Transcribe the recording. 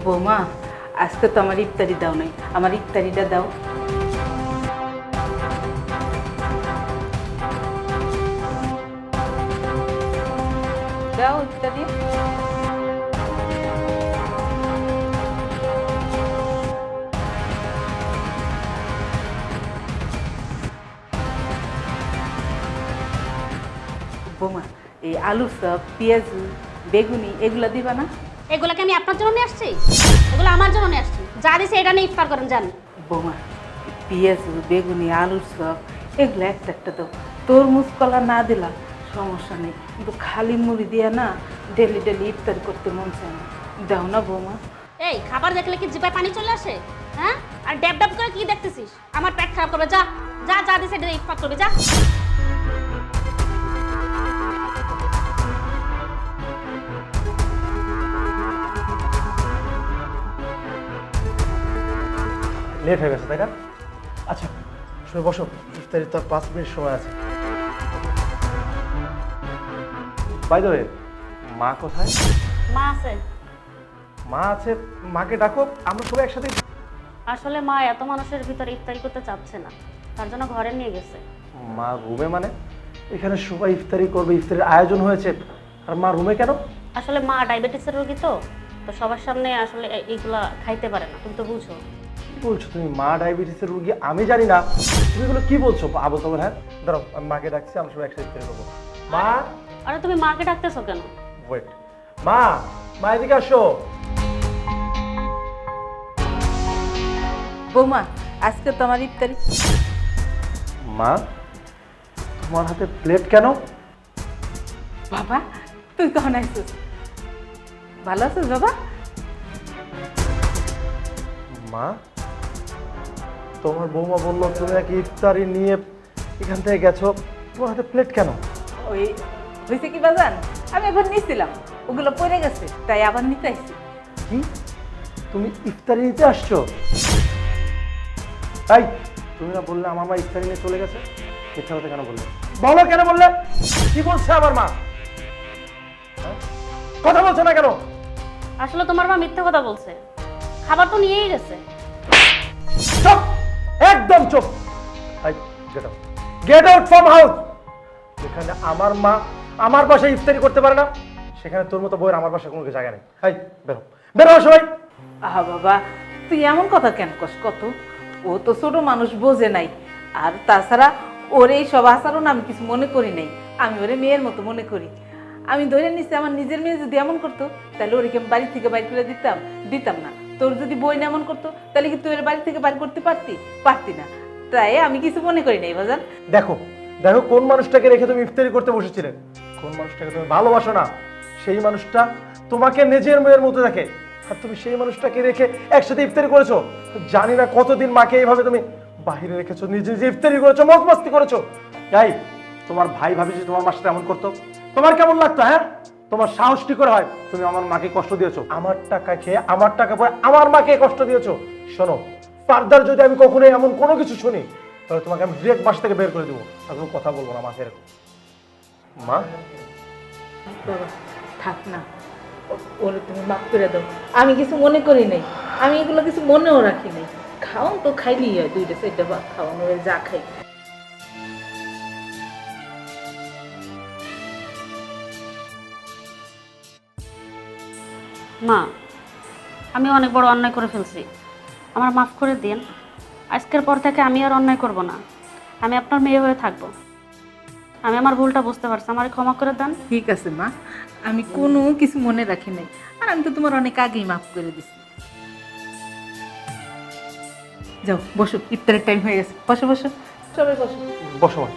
বৌমা আজকে তো আমার ইফতারি দাও নাই, আমার ইফতারিটা দাও। দাও ইফতারি। বৌমা এই আলু চপ, পেঁয়াজ, বেগুনি এগুলা দিবা না? এগুলাকে আমি আপনার জন্য নিয়ে আসছি, এগুলো আমার জন্য নিয়ে আসছি। যা দিছে এটা নিয়ে ইফতার করেন যান। বৌমা পেঁয়াজ, বেগুনি, আলুর চপ এগুলো একটা একটা দাও। তরমুজ কলা না দিলা সমস্যা নেই, কিন্তু খালি মুড়ি দিয়া না ডেলি ডেলি ইফতারি করতে মন চায় না। দাও না বৌমা। এই খাবার দেখলে কি জিভায় পানি চলে আসে? হ্যাঁ, আর ড্যাব ড্যাব করে কি দেখতেছিস? আমার পেট খারাপ করবে। যা যা যা দিছে এটা দিয়ে ইফতার করবে যা। লেট হয়ে গেছে তাই না? আচ্ছা শুনে বসো, ইফতারি তো আর 5 মিনিট সময় আছে। বাই দ্য ওয়ে, মা কোথায়? মা আছে। মা আছে, মাকে ডাকো, আমরা সবাই একসাথে। আসলে মা এত মানুষের ভিতরে ইফতারি করতে চাচ্ছে না, তার জন্য ঘরে নিয়ে গেছে। মা রুমে মানে? এখানে সবাই ইফতারি করবে, ইফতারির আয়োজন হয়েছে, আর মা রুমে কেন? আসলে মা ডায়াবেটিসের রোগী তো, তো সবার সামনে আসলে এইগুলা খাইতে পারে না, তুমি তো বুঝো। কি বলছো তুমি? মা ডায়াবেটিসের রোগী, আমি জানি না। তুমি এগুলো কি বলছো আবল তাবল? হ্যাঁ দাঁড়াও, আমি মাকে ডাকছি, আমরা সবাই একসাথে ইফতারি করবো। মা, আরে তুমি মাকে ডাকতেছো কেন? ওয়েট, মা, মা এদিকে আসো। বৌমা আজকে তো আমার ইফতারি। মা, তোমার হাতে প্লেট কেন? বাবা তুই কখন আসছিস? ভালো আছিস বাবা? মা, তোমার বৌমা বললো তুমি নাকি ইফতারি নিয়ে এখান থেকে গেছো, তোমার হাতে প্লেট কেন? ওই হয়েছে কি বাজান, আমি একবার নিয়েছিলাম, ওগুলো পড়ে গেছে তাই আবার নিতে আসছি। কি, তুমি ইফতারি নিতে আসছো? তাই তুমি না বললে আমার মা ইফতারি নিয়ে চলে গেছে? মিথ্যা কথা কেন বললে? বলো কেন বললে? কি বলছে আমার মা? হ্যাঁ? কথা বলছো না কেন? আসলে তোমার মা মিথ্যা কথা বলছে, খাবার তো নিয়েই গেছে। চুপ, একদম চুপ। Get out, get out from house. যেখানে আমার মা আমার বাসায় ইফতারি করতে পারে না, সেখানে তোর মতো বইয়ের আমার বাসায় কোনো জায়গা নেই। এই বেরো, বেরো সবাই। আহা বাবা তুই এমন কথা কেন কস? কত ও তো ছোট মানুষ, বোঝে নাই। আর তাছাড়া ওর এই সব আচরণ আমি কিছু মনে করি নাই, আমি ওরে মেয়ের মতো মনে করি। আমি ধরে নিচ্ছি আমার নিজের মেয়ে যদি এমন করতো তাহলে ওরে কি আমি বাড়ি থেকে বাইর করে দিতাম না। তোর যদি বই না এমন করতো তাহলে কি তুই ওর বাড়ি থেকে বাইর করতে পারতি না। তাই আমি কিছু মনে করি নাই বাজান। দেখো দেখো, কোন মানুষটাকে রেখে তুমি ইফতারি করতে বসেছিলে, কোন মানুষটাকে তুমি ভালোবাসো না, সেই মানুষটা তোমাকে নিজের মেয়ের মতো দেখে, আর তুমি সেই মানুষটাকে রেখে একসাথে ইফতারি করেছো। জানি না কতদিন মাকে এইভাবে তুমি বাহিরে রেখেছো, নিজে নিজে ইফতারি করেছো, মজ মাস্তি করেছো। তাই তোমার ভাই ভাবি যে তোমার মার সাথে এমন করতো, তোমার কেমন লাগতো? হ্যাঁ, তোমার সাহস কি করে হয়? তুমি আমার মাকে কষ্ট দিয়েছো, আমার টাকা খেয়ে, আমার টাকা পরে আমার মাকে কষ্ট দিয়েছো। শোনো, ফার্দার যদি আমি কখনো এমন কোনো কিছু শুনি তাহলে তোমাকে আমি ডিরেক্ট বাসা থেকে বের করে দেবো, আর কোনো কথা বলবো না মাকে এরকম। মা, বাবা থাক না, ওরে তুমি মাফ করে দাও, আমি কিছু মনে করি নাই, আমি এগুলো কিছু মনেও রাখি নাই। খাওন তো খাইলেই হয়, 2টা 4টা ভাত খাওয়ান, ওরে যা খাই। মা, আমি অনেক বড় অন্যায় করে ফেলছি, আমার মাফ করে দিন। আজকের পর থেকে আমি আর অন্যায় করব না, আমি আপনার মেয়ে হয়ে থাকবো। আমি আমার ভুলটা বুঝতে পারছি, আমার ক্ষমা করে দেন। ঠিক আছে মা, আমি কোনো কিছু মনে রাখি নাই, আর আমি তো তোমার অনেক আগেই মাফ করে দিছি। যাও বসো, ইফতারের টাইম হয়ে গেছে, বসো বসো, সবাই বসো। বসো মা।